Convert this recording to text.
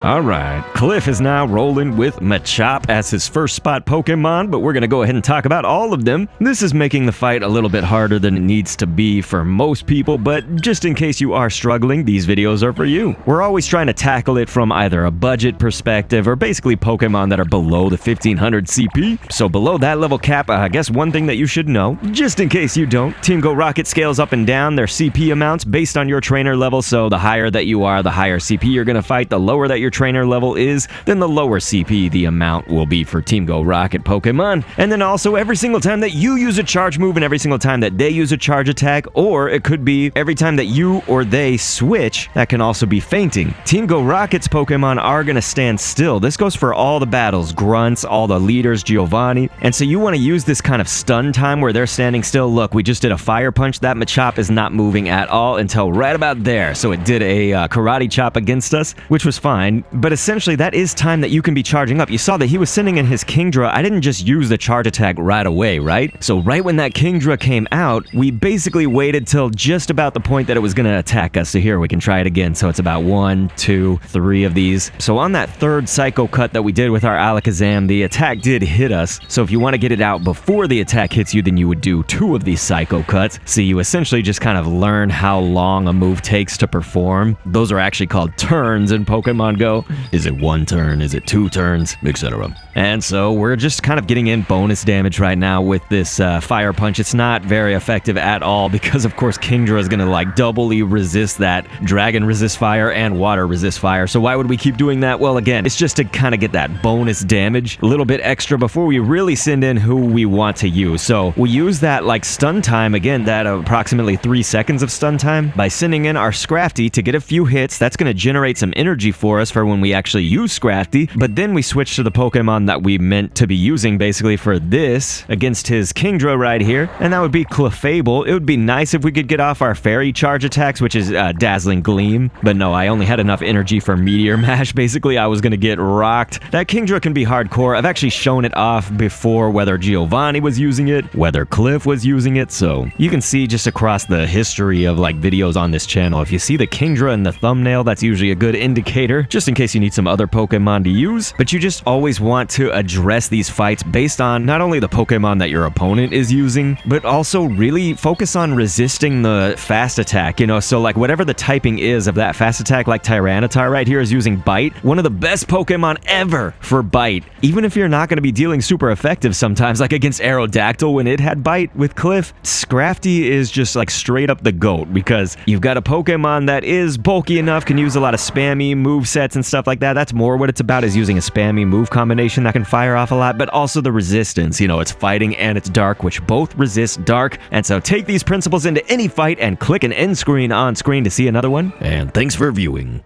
Alright, Cliff is now rolling with Machop as his first spot Pokemon, but we're going to go ahead and talk about all of them. This is making the fight a little bit harder than it needs to be for most people, but just in case you are struggling, these videos are for you. We're always trying to tackle it from either a budget perspective or basically Pokemon that are below the 1500 CP. So below that level cap, I guess one thing that you should know, just in case you don't, Team Go Rocket scales up and down their CP amounts based on your trainer level, so the higher that you are, the higher CP you're going to fight, the lower that your trainer level is, then the lower CP the amount will be for Team Go Rocket Pokemon. And then also every single time that you use a charge move and every single time that they use a charge attack, or it could be every time that you or they switch, that can also be fainting. Team Go Rocket's Pokemon are going to stand still. This goes for all the battles, grunts, all the leaders, Giovanni, and so you want to use this kind of stun time where they're standing still. Look, we just did a fire punch. That Machop is not moving at all until right about there, so it did a karate chop against us, which was fine, but essentially that is time that you can be charging up. You saw that he was sending in his Kingdra. I didn't just use the charge attack right away, right? So right when that Kingdra came out, we basically waited till just about the point that it was going to attack us. So here, we can try it again. So it's about 1, 2, 3 of these. So on that third Psycho Cut that we did with our Alakazam, the attack did hit us. So if you want to get it out before the attack hits you, then you would do 2 of these Psycho Cuts. So you essentially just kind of learn how long a move takes to perform. Those are actually called turns in Pokemon Go. Is it 1 turn? Is it 2 turns? Etc. And so we're just kind of getting in bonus damage right now with this Fire Punch. It's not very effective at all because, of course, Kingdra is going to like doubly resist that. Dragon resist fire and water resist fire. So why would we keep doing that? Well, again, it's just to kind of get that bonus damage, a little bit extra before we really send in who we want to use. So we use that like stun time, again, that approximately 3 seconds of stun time by sending in our Scrafty to get a few hits. That's going to generate some energy for us for when we actually use Scrafty, but then we switch to the Pokemon that we meant to be using basically for this against his Kingdra right here, and that would be Clefable. It would be nice if we could get off our Fairy charge attacks, which is Dazzling Gleam, but no, I only had enough energy for Meteor Mash. Basically, I was going to get rocked. That Kingdra can be hardcore. I've actually shown it off before, whether Giovanni was using it, whether Cliff was using it, so you can see just across the history of like videos on this channel, if you see the Kingdra in the thumbnail, that's usually a good indicator, just in case you need some other Pokemon to use. But you just always want to address these fights based on not only the Pokemon that your opponent is using, but also really focus on resisting the fast attack, you know? So like whatever the typing is of that fast attack, like Tyranitar right here is using Bite, one of the best Pokemon ever for Bite. Even if you're not going to be dealing super effective sometimes, like against Aerodactyl when it had Bite with Cliff, Scrafty is just like straight up the GOAT because you've got a Pokemon that is bulky enough, can use a lot of spammy move sets and stuff like that. That's more what it's about, is using a spammy move combination that can fire off a lot, but also the resistance. You know, it's fighting and it's dark, which both resist dark. And so take these principles into any fight and click an end screen on screen to see another one. And thanks for viewing.